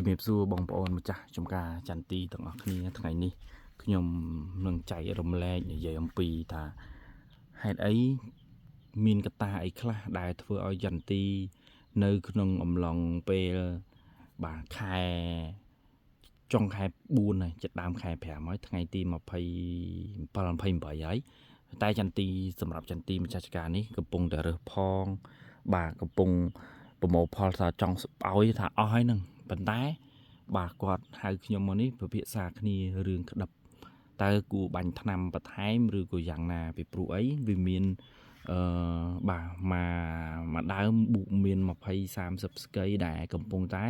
ជំរាបសួរបងប្អូនម្ចាស់ចំការចន្ទទីទាំងអស់គ្នាថ្ងៃនេះខ្ញុំនឹងចែករំលែកនិយាយអំពីថាហេតុអីមានកត្តាអីខ្លះដែលធ្វើឲ្យចន្ទទីនៅក្នុងអំឡុងពេលបាទខែចុងខែ4ហើយចិត្តដើមខែ5ហើយថ្ងៃទី27 28ហើយតែចន្ទទីសម្រាប់ចន្ទទីម្ចាស់ការនេះកំពុងតែរើសផងបាទកំពុងប្រមូលផលថាចង់ឲ្យថាអស់ហើយនឹងប៉ុន្តែបាទគាត់ហៅខ្ញុំមកនេះពិភាក្សាគ្នារឿងក្តឹបតើគួរបាញ់ថ្នាំបន្ថែមឬក៏យ៉ាងណាពីព្រោះអីវាមានបាទមកដើមប៊ូកមាន20 30ស្កីដែលកំពុងតែ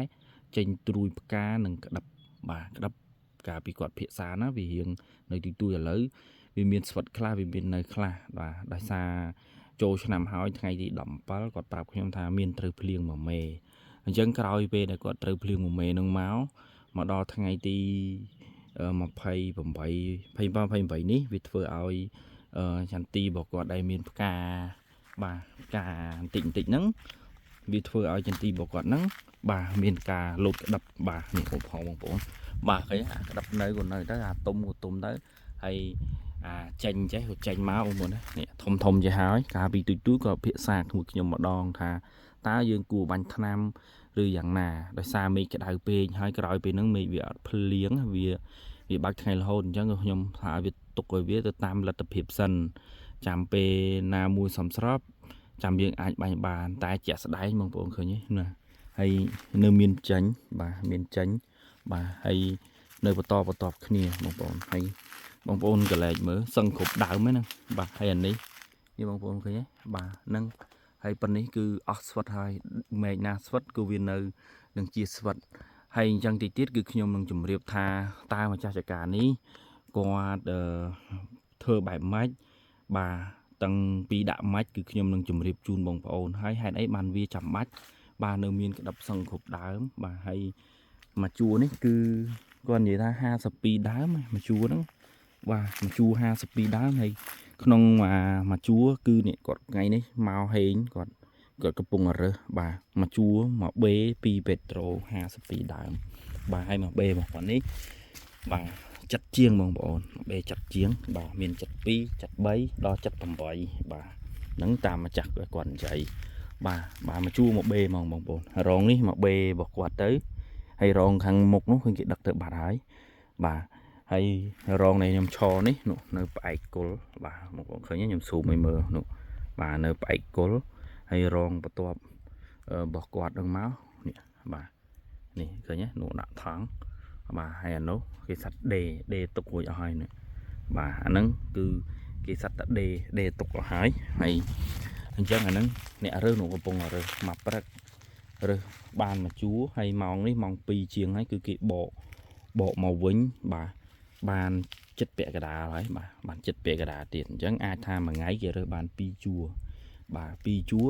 ចេញត្រួយផ្កានិងក្តឹបបាទក្តឹបកាលពីគាត់ភាសាណាវារៀងនៅទីទួយឥឡូវវាមានស្វិតខ្លះវាមាននៅខ្លះបាទដោយសារចូលឆ្នាំហើយថ្ងៃទី17គាត់ប្រាប់ខ្ញុំថាមានត្រូវភ្លៀងមួយមេអញ្ចឹងក្រោយពេលដែលគាត់ត្រូវភ្លៀងមួយមេនឹងមកដល់ថ្ងៃទី28នេះវាធ្វើឲ្យចន្ទទីរបស់គាត់ដែលមានផ្កាបាទផ្កាបន្តិចហ្នឹងវាធ្វើឲ្យចន្ទទីរបស់គាត់ហ្នឹងបាទមានការលោតក្តឹបបាទនេះបងប្អូនបាទឃើញអាក្តឹបនៅក៏នៅទៅអាទុំក៏ទុំទៅហើយចេញចេះក៏ចេញមកបងប្អូននេះធំចេះហើយកាលពីទូចក៏ភាសាជាមួយខ្ញុំម្ដងថាតើយើងគួរបាញ់ថ្នាំឬយ៉ាងណាដោយសារមេឃក្តៅពេកហើយក្រោយពេលហ្នឹងមេឃវាអត់ភ្លៀងវាបាច់ថ្ងៃរហូតអញ្ចឹងក៏ខ្ញុំថាវាទុកឲ្យវាទៅតាមលទ្ធភាពសិនចាំពេលណាមួយសំស្របចាំយើងអាចបាញ់បានតែជាក់ស្ដែងបងប្អូនឃើញទេណាហើយនៅមានចាញ់បាទមានចាញ់បាទហើយនៅបន្តគ្នាបងប្អូនហើយបងប្អូនកលែកមើលសឹងគ្រប់ដើមហ្នឹងបាទហើយអានេះបងប្អូនឃើញទេបាទហ្នឹងហើយប៉ុណ្នេះគឺអស់ស្វិតហើយមែកណាស្វិតគឺវានៅនឹងជាស្វិតហើយអញ្ចឹងទីទៀតគឺខ្ញុំនឹងជម្រាបថាតើម្ចាស់ចការនេះគាត់ធ្វើបែបម៉េចបាទតាំងពីដាក់ម៉ាច់គឺខ្ញុំនឹងជម្រាបជូនបងប្អូនហើយហេតុអីបានវាចាំបាច់បាទនៅមានក្តឹបសឹងគ្រប់ដើមបាទហើយមួយជួរនេះគឺគាត់និយាយថា52ដើមមួយជួរហ្នឹងបាទមួយជួរ52ដើមហើយក្នុងមួយជួរគឺនេះគាត់ថ្ងៃនេះមកហេងគាត់កំពុងរើសបាទមួយជួរមួយបេ2ពេត្រូ52ដើមបាទហើយមួយបេរបស់គាត់នេះបាទចិត្តជាងបងប្អូនបេចិត្តជាងបាទមាន72 73ដល់78បាទហ្នឹងតាមម្ចាស់គាត់និយាយបាទមកជួមួយបេហ្មងបងប្អូនរងនេះមួយបេរបស់គាត់ទៅហើយរងខាងមុខនោះគឺគេដឹកទៅបាត់ហើយបាទហើយរងនៃខ្ញុំឈរនេះនោះនៅផ្អែកគល់បាទបងប្អូនឃើញខ្ញុំស៊ូមឲ្យមើលនោះបាទនៅផ្អែកគល់ហើយរងបន្ទាប់របស់គាត់នឹងមកនេះបាទនេះឃើញទេនោះដាក់ថង់បាទហើយអានោះគេសាត់ដេទុករួចអស់ហើយនេះបាទអាហ្នឹងគឺគេសាត់តែដេទុកអស់ហើយអញ្ចឹងអាហ្នឹងអ្នករើសនោះកំពុងរើសមកព្រឹករើសបានមកជួរហើយម៉ោងនេះម៉ោង2ជាងហើយគឺគេបកមកវិញបាទបានចិត្តពាក់កណ្ដាលហើយបាទបានចិត្តពាក់កណ្ដាលទៀតអញ្ចឹងអាចថាមួយថ្ងៃគេរើសបាន2ជួរបាទ2ជួរ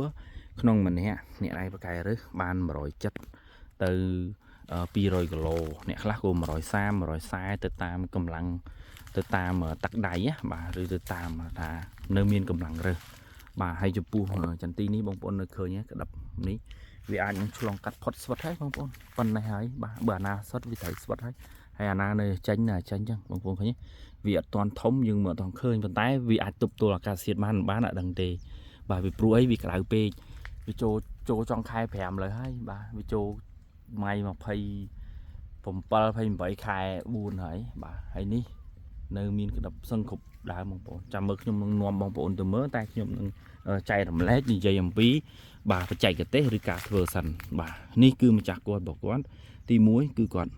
ក្នុងម្នាក់អ្នកឯងប្រកែរើសបាន170ទៅ200គីឡូអ្នកខ្លះក៏130 140ទៅតាមកម្លាំងទៅតាមទឹកដៃបាទឬទៅតាមថានៅមានកម្លាំងរើសបាទហើយចំពោះចន្ទទីនេះបងប្អូននៅឃើញក្តឹបនេះវាអាចនឹងឆ្លងកាត់ផុតស្វិតហើយបងប្អូនប៉ុណ្ណេះហើយបាទបើអាណាស្វិតវាត្រូវស្វិតហើយអាណានៅចាញ់អញ្ចឹងបងប្អូនឃើញវាអត់ទាន់ធំយើងមើលអត់ទាន់ឃើញប៉ុន្តែវាអាចទប់ទល់អាកាសធាតុបានអត់ដឹងទេបាទវាព្រោះអីវាក្តៅពេកវាចូលចុងខែ5លើហើយបាទវាចូលម៉ៃ27 28ខែ4ហើយបាទហើយនេះនៅមានក្តឹបសឹងគ្រប់ដើមបងប្អូនចាំមើលខ្ញុំនឹងនាំបងប្អូនទៅមើលតែខ្ញុំនឹងចែករំលែកនិយាយអំពីបាទបច្ចេកទេសឬការធ្វើសិនបាទនេះគឺម្ចាស់គាត់របស់គាត់ទី1គឺគាត់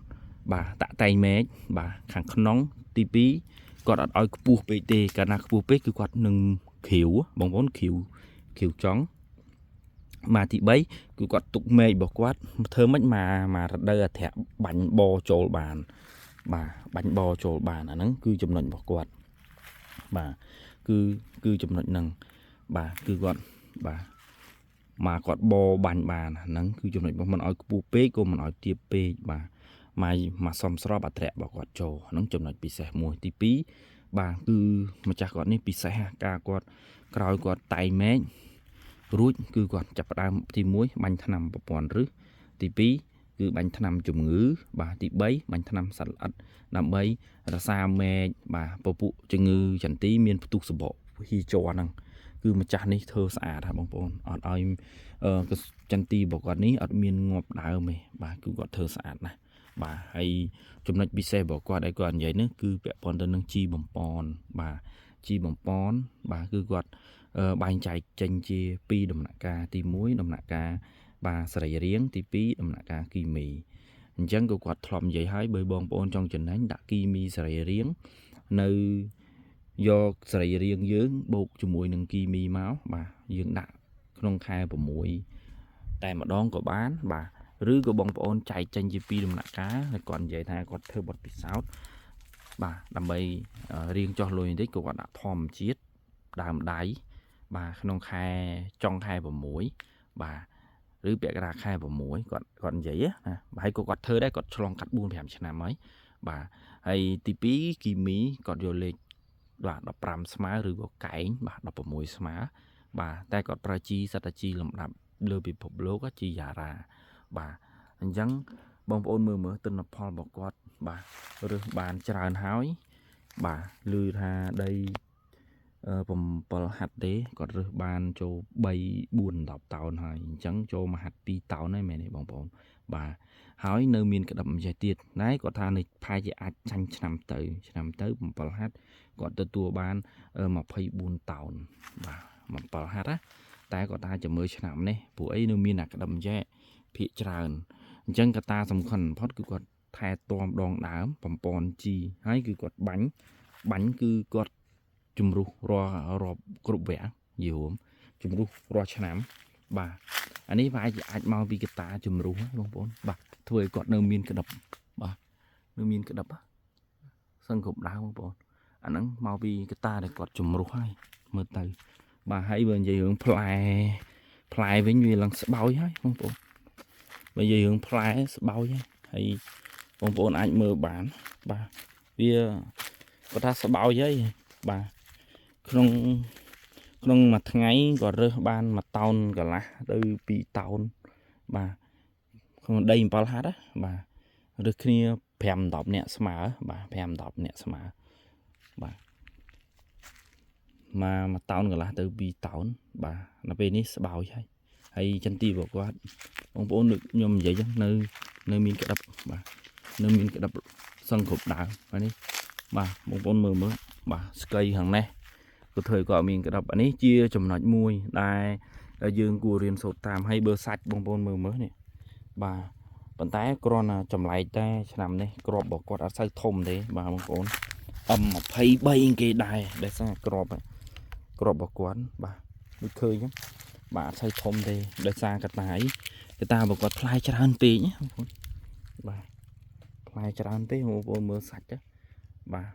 បាទតាក់តែងមែកបាទខាងក្នុងទី2គាត់អត់ឲ្យខ្ពស់ពេកទេកាលណាខ្ពស់ពេកគឺគាត់នឹងគ្រាវបងប្អូនគ្រាវចង់មកទី3គឺគាត់ទុកមែករបស់គាត់ធ្វើម៉េចមករដូវអាត្រៈបាញ់បចូលបានបាទបាញ់បចូលបានអាហ្នឹងគឺចំណុចរបស់គាត់បាទគឺចំណុចហ្នឹងបាទគឺគាត់បាទមកគាត់បបាញ់បានហ្នឹងគឺចំណុចរបស់មិនឲ្យខ្ពស់ពេកក៏មិនឲ្យទាបពេកបាទមកសមស្របអត្រៈរបស់គាត់ចូលហ្នឹងចំណុចពិសេសមួយទី2បាទគឺម្ចាស់គាត់នេះពិសេសការគាត់ក្រោយគាត់តែងមែករួចគឺគាត់ចាប់ផ្ដើមទី1បាញ់ថ្នាំប្រព័ន្ធរឹសទី2 គឺបាញ់ថ្នាំជំងឺបាទទី3បាញ់ថ្នាំសត្វល្អិតដើម្បីរក្សាមែកបាទពពួកជំងឺចន្ទីមានផ្ទុះសបកហ៊ីជ័រហ្នឹងគឺម្ចាស់នេះធ្វើស្អាតហ่าបងប្អូនអត់ឲ្យចន្ទីរបស់គាត់នេះអត់មានងាប់ដើមទេបាទគឺគាត់ធ្វើស្អាតណាស់បាទហើយចំណុចពិសេសរបស់គាត់ឲ្យគាត់និយាយនេះគឺពាក់ព័ន្ធទៅនឹងជីបំពន់បាទជីបំពន់បាទគឺគាត់បែងចែកចេញជា2ដំណាក់កាលទី1ដំណាក់កាលបាទសរីរាង្គទី2ដំណាក់កាលគីមីអញ្ចឹងក៏គាត់ធ្លាប់និយាយឲ្យបើបងប្អូនចង់ចំណេញដាក់គីមីសរីរាង្គនៅយកសរីរាង្គយើងបូកជាមួយនឹងគីមីមកបាទយើងដាក់ក្នុងខែ6តែម្ដងក៏បានបាទឬក៏បងប្អូនចែកចេញជា2ដំណាក់កាលហើយគាត់និយាយថាគាត់ធ្វើបទពិសោធន៍បាទដើម្បីរៀងចោះលុយបន្តិចក៏គាត់ដាក់ធម្មជាតិដើមដៃបាទក្នុងខែចុងខែ6បាទឬពាក់កណ្ដាលខែ6គាត់និយាយណាហើយក៏គាត់ធ្វើដែរគាត់ឆ្លងកាត់ 4-5 ឆ្នាំហើយបាទហើយទី2គីមីគាត់យកលេខបាទ15ស្មើឬក៏កែងបាទ16ស្មើបាទតែគាត់ប្រើជីសត្វតាជីលំដាប់លើពិភពលោកជីយ៉ារ៉ាបាទអញ្ចឹងបងប្អូនមើលទិន្នផលរបស់គាត់បាទរើសបានច្រើនហើយបាទឮថាដី7ហាត់ទេគាត់រើសបានចូល3-4-10តោនហើយអញ្ចឹងចូលមួយហាត់2តោនហើយមែនទេបងប្អូនបាទហើយនៅមានក្តាប់ម្ចេះទៀតណែគាត់ថានៅផែជាអាចចាញ់ឆ្នាំទៅ7ហាត់គាត់ទទួលបាន24តោនបាទ7ហាត់ណាតែគាត់ថាចាំមើលឆ្នាំនេះព្រោះអីនៅមានអាក្តាប់ម្ចេះភាកច្រើនអញ្ចឹងកត្តាសំខាន់បំផុតគឺគាត់ថែទាំដងដើមបំពន់ជីហើយគឺគាត់បាញ់គឺគាត់ជំរុះរាល់គ្រប់វគ្គយូរជំរុះរាល់ឆ្នាំបាទអានេះវាអាចមកពីកត្តាជំរុះបងប្អូនបាទធ្វើឲ្យគាត់នៅមានក្តាប់បាទនៅមានក្តាប់សឹងគ្រប់ដើមបងប្អូនអាហ្នឹងមកពីកត្តាដែលគាត់ជំរុះហើយមើលទៅបាទហើយបើនិយាយរឿងផ្លែវិញវាឡើងស្បោយហើយបងប្អូនបើនិយាយរឿងផ្លែស្បោយហើយបងប្អូនអាចមើលបានបាទវាគាត់ថាស្បោយហើយបាទក្នុងមួយថ្ងៃគាត់រើសបាន1តោនកន្លះទៅ2តោនបាទក្នុងដី7ហាត់ណាបាទរើសគ្នា5-10នាក់ស្មើបាទ5-10នាក់ស្មើបាទ1តោនកន្លះទៅ2តោនបាទនៅពេលនេះស្បោយហើយចន្ទីរបស់គាត់បងប្អូនដូចខ្ញុំនិយាយចឹងនៅមានក្តាប់បាទនៅមានក្តាប់សឹងគ្រប់ដើមបាទនេះបាទបងប្អូនមើលបាទស្កៃខាងនេះក៏ធ្វើគាត់មានក្តាប់អានេះជាចំណុចមួយដែលយើងគួររៀនសូត្រតាមហើយបើសាច់បងប្អូនមើលនេះបាទប៉ុន្តែគ្រាន់តែចម្លែកតែឆ្នាំនេះក្របរបស់គាត់អត់សូវធំទេបាទបងប្អូន M23 គេដែរដែលសារក្របរបស់គាត់បាទដូចឃើញហ្នឹងបាទអត់សូវធំទេដោយសារកត្តារបស់គាត់ផ្លែច្រើនពេកបងប្អូនបាទផ្លែច្រើនពេកបងប្អូនមើលសាច់ទៅបាទ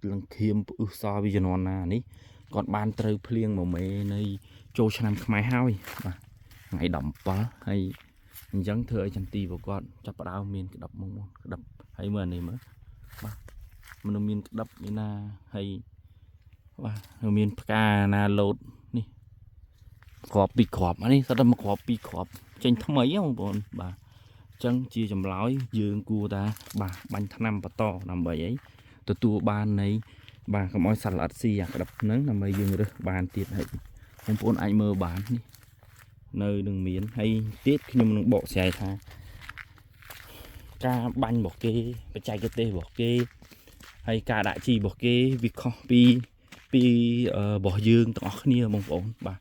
លង្ឃៀមផ្អឹសសវាជំនាន់ណានេះគាត់បានត្រូវភ្លៀងមួយមេនៃចូលឆ្នាំខ្មែរហើយបាទថ្ងៃ17ហើយអញ្ចឹងធ្វើឲ្យចន្ទីរបស់គាត់ចាប់ផ្ដើមមានក្តាប់មុនក្តាប់ហើយមើលនេះមើលបាទមនុស្សមានក្តាប់នេះណាហើយបាទមានផ្កាណាលោតនេះគ្រាប់2គ្រាប់អានេះស្ដាប់មកគ្រាប់2គ្រាប់ចេញថ្មីបងប្អូនបាទអញ្ចឹងជាចម្លើយយើងគួរតាបាទបាញ់ថ្នាំបន្តដើម្បីអីទទួលបាននៃបាទកុំឲ្យសត្វល្អិតស៊ីអាក្តាប់ហ្នឹងដើម្បីយើងរើសបានទៀតហើយបងប្អូនអាចមើលបាននេះនៅនឹងមានហើយទៀតខ្ញុំនឹងបកស្រាយថាការបាញ់របស់គេបច្ចេកទេសរបស់គេហើយការដាក់ជីរបស់គេវាខុសពីរបស់យើងទាំងអស់គ្នាបងប្អូនបាទ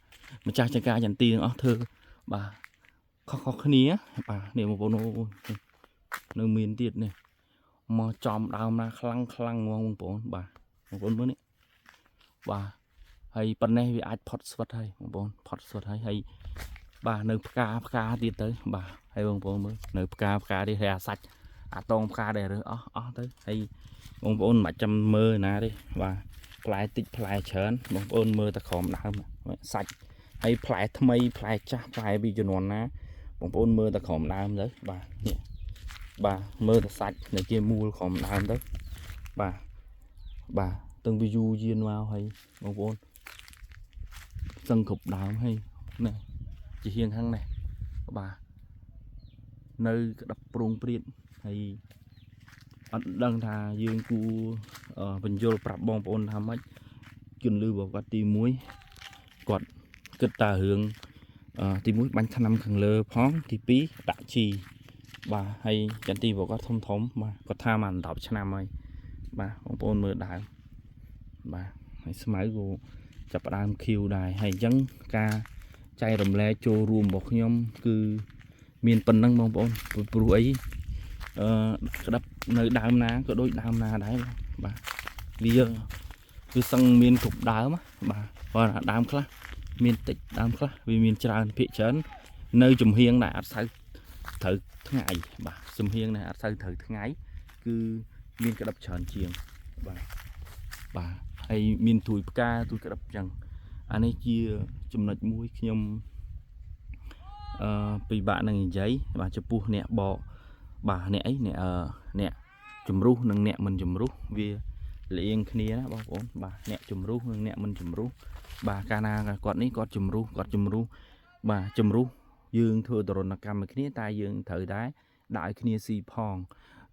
ម្ចាស់ចង្ការចន្ទីទាំងអស់ធ្វើបាទខុសគ្នាបាទនេះបងប្អូននៅមានទៀតនេះមកចំដើមណាខ្លាំងបងប្អូនបាទបងប្អូនមើលនេះបាទហើយប៉ុណ្ណេះវាអាចផុតស្វិតហើយបងប្អូនផុតស្វិតហើយបាទនៅផ្កាទៀតទៅបាទហើយបងប្អូនមើលនៅផ្កាទៀតហើយអាសាច់អាតងផ្កាដែលរើសអស់ទៅហើយបងប្អូនមិនបាច់ចាំមើលណាទេបាទផ្លែតិចផ្លែច្រើនបងប្អូនមើលតែក្រោមដើមសាច់ហើយផ្លែថ្មីផ្លែចាស់ផ្លែពីជំនាន់ណាបងប្អូនមើលតែក្រោមដើមទៅបាទនេះបាទមើលតែសាច់នៅជាមូលក្រោមដើមទៅបាទទាំងវាយូរយានមកហើយបងប្អូនសឹងគ្រប់ដើមហើយនេះជាហៀងខាងនេះបាទ នៅក្តាប់ប្រងព្រាតហើយអត់ដឹងថាយើងគួរបញ្យល់ប្រាប់បងប្អូនថាម៉េចជំនឿរបស់គាត់ទី1គាត់គិតតារឿងទី1បាញ់ថ្នាំខាងលើផងទី2ដាក់ជីបាទហើយចន្ទីរបស់គាត់ធំបាទគាត់ថាមក10ឆ្នាំហើយបាទបងប្អូនមើលដើមបាទហើយស្មៅក៏ចាប់ផ្ដើមខៀវដែរហើយអញ្ចឹងការចែករំលែកចូលរួមរបស់ខ្ញុំគឺមានប៉ុណ្ណឹងបងប្អូនព្រោះអីក្តាប់នៅដើមណាក៏ដូចដើមណាដែរបាទវាគឺសឹងមានគ្រប់ដើមបាទគាត់ដើមខ្លះមានតិចដើមខ្លះវាមានច្រើនភាគច្រើននៅចំហៀងដែលអត់សូវត្រូវថ្ងៃបាទចំហៀងដែលអត់សូវត្រូវថ្ងៃគឺមានក្តាប់ច្រើនជាងបាទហើយមានទួយផ្កាទួយក្តាប់ចឹងអានេះជាចំណុចមួយខ្ញុំពិបាកនឹងនិយាយបាទចំពោះអ្នកបកបាទអ្នកអីអ្នកជំរុះនិងអ្នកមិនជំរុះវាលៀងគ្នាណាបងប្អូនបាទអ្នកជំរុះនិងអ្នកមិនជំរុះបាទកាលណាគាត់នេះគាត់ជំរុះបាទជំរុះយើងធ្វើទរណកម្មគ្នាតែយើងត្រូវដែរដាក់ឲ្យគ្នាស៊ីផង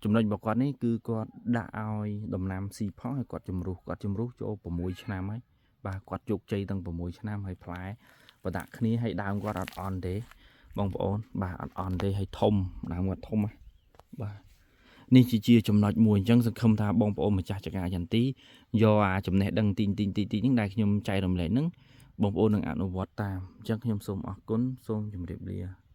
ចំណុចរបស់គាត់នេះគឺគាត់ដាក់ឲ្យដំណាំស៊ីផងហើយគាត់ជំរុះចូល6ឆ្នាំហើយបាទគាត់ជោគជ័យទាំង6ឆ្នាំហើយផ្លែបដាក់គ្នាហើយដើមគាត់អត់អន់ទេបងប្អូនបាទអត់អន់ទេហើយធំដើមគាត់ធំបាទនេះជាចំណុចមួយអញ្ចឹងសង្ឃឹមថាបងប្អូនម្ចាស់ចការចន្ទីយកអាចំណេះដឹងទីហ្នឹងដែលខ្ញុំចែករំលែកហ្នឹងបងប្អូននឹងអនុវត្តតាមអញ្ចឹងខ្ញុំសូមអរគុណសូមជម្រាបលា